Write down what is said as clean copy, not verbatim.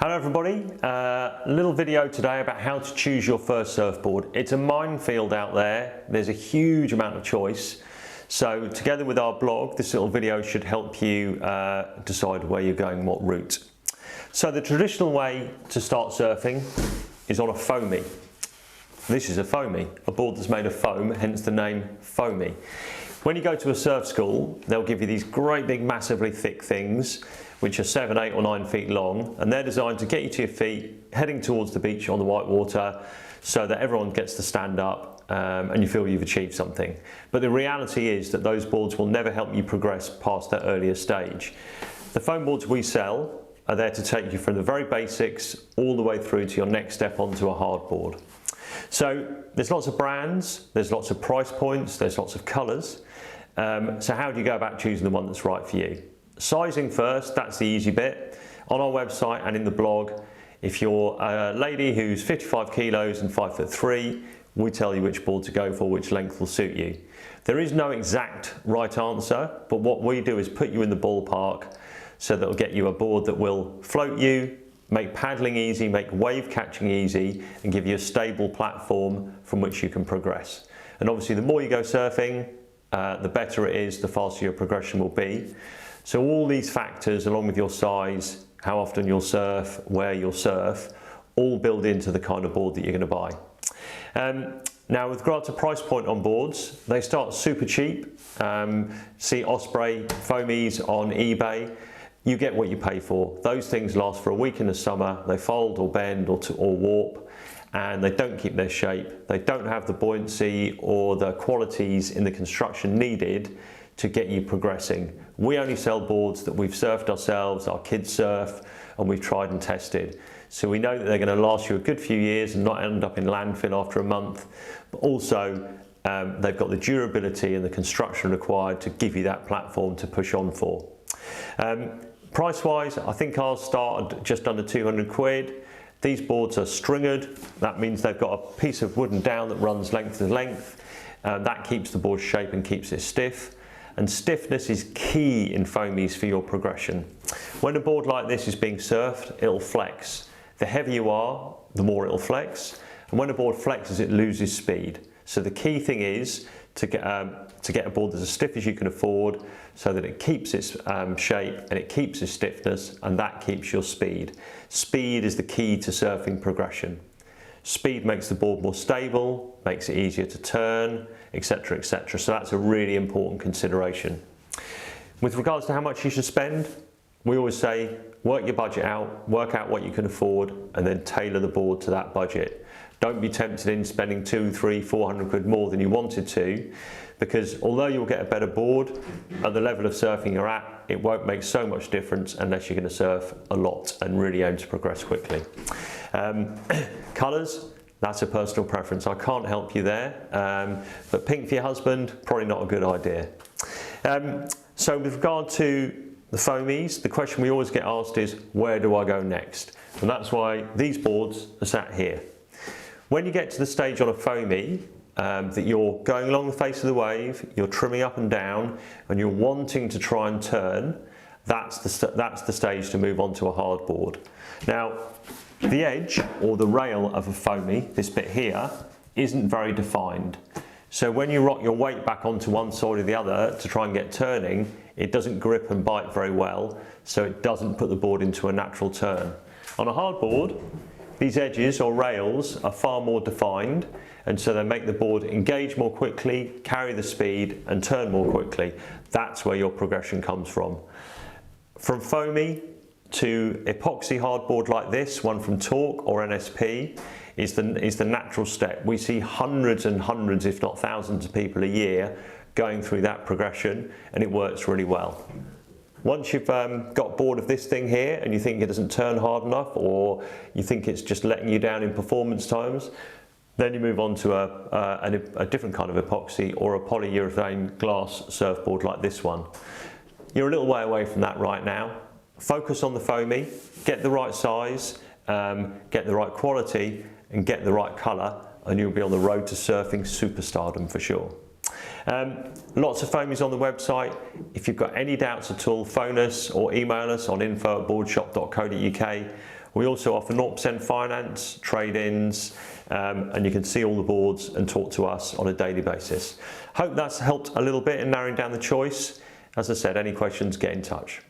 Hello everybody, a little video today about how to choose your first surfboard. It's a minefield out there, there's a huge amount of choice. So together with our blog, this little video should help you decide where you're going, what route. So the traditional way to start surfing is on a foamy. This is a foamy, a board that's made of foam, hence the name foamy. When you go to a surf school, they'll give you these great big massively thick things which are 7, 8 or 9 feet long, and they're designed to get you to your feet heading towards the beach on the white water so that everyone gets to stand up and you feel you've achieved something. But the reality is that those boards will never help you progress past that earlier stage. The foam boards we sell are there to take you from the very basics all the way through to your next step onto a hardboard. So there's lots of brands, there's lots of price points, there's lots of colours. So how do you go about choosing the one that's right for you? Sizing first, that's the easy bit. On our website and in the blog, if you're a lady who's 55 kilos and 5'3", we tell you which board to go for, which length will suit you. There is no exact right answer, but what we do is put you in the ballpark so that it'll get you a board that will float you, make paddling easy, make wave catching easy, and give you a stable platform from which you can progress. And obviously the more you go surfing, the better it is, the faster your progression will be. So all these factors, along with your size, how often you'll surf, where you'll surf, all build into the kind of board that you're going to buy. Now with regard to price point on boards, they start super cheap. See Osprey, foamies on eBay. You get what you pay for. Those things last for a week in the summer. They fold or bend or warp, and they don't keep their shape. They don't have the buoyancy or the qualities in the construction needed to get you progressing. We only sell boards that we've surfed ourselves, our kids surf, and we've tried and tested. So we know that they're going to last you a good few years and not end up in landfill after a month, but also they've got the durability and the construction required to give you that platform to push on for. Price-wise, I think ours started just under 200 quid. These boards are stringered. That means they've got a piece of wooden down that runs length to length. That keeps the board's shape and keeps it stiff. And stiffness is key in foamies for your progression. When a board like this is being surfed, it'll flex. The heavier you are, the more it'll flex. And when a board flexes, it loses speed. So the key thing is to get a board that's as stiff as you can afford so that it keeps its shape and it keeps its stiffness, and that keeps your speed. Speed is the key to surfing progression. Speed makes the board more stable, makes it easier to turn, etc, etc. So that's a really important consideration. With regards to how much you should spend, we always say work your budget out, work out what you can afford, and then tailor the board to that budget. Don't be tempted in spending 200, 300, 400 quid more than you wanted to, because although you'll get a better board, at the level of surfing you're at, it won't make so much difference unless you're going to surf a lot and really aim to progress quickly. Colours, that's a personal preference. I can't help you there, but pink for your husband, probably not a good idea. So with regard to the foamies, the question we always get asked is, where do I go next? And that's why these boards are sat here. When you get to the stage on a foamy that you're going along the face of the wave, you're trimming up and down, and you're wanting to try and turn, that's the stage to move on to a hard board. Now, the edge or the rail of a foamy, this bit here, isn't very defined. So when you rock your weight back onto one side or the other to try and get turning, it doesn't grip and bite very well, so it doesn't put the board into a natural turn. On a hard board, these edges or rails are far more defined, and so they make the board engage more quickly, carry the speed, and turn more quickly. That's where your progression comes from. From foamy to epoxy hardboard like this, one from Torque or NSP, is the natural step. We see hundreds and hundreds, if not thousands of people a year going through that progression, and it works really well. Once you've got bored of this thing here and you think it doesn't turn hard enough, or you think it's just letting you down in performance times, then you move on to a different kind of epoxy or a polyurethane glass surfboard like this one. You're a little way away from that right now. Focus on the foamy, get the right size, get the right quality, and get the right colour, and you'll be on the road to surfing superstardom for sure. Lots of foamies on the website. If you've got any doubts at all, phone us or email us on info@boardshop.co.uk, We also offer 0% finance, trade-ins, and you can see all the boards and talk to us on a daily basis. Hope that's helped a little bit in narrowing down the choice. As I said, any questions, get in touch.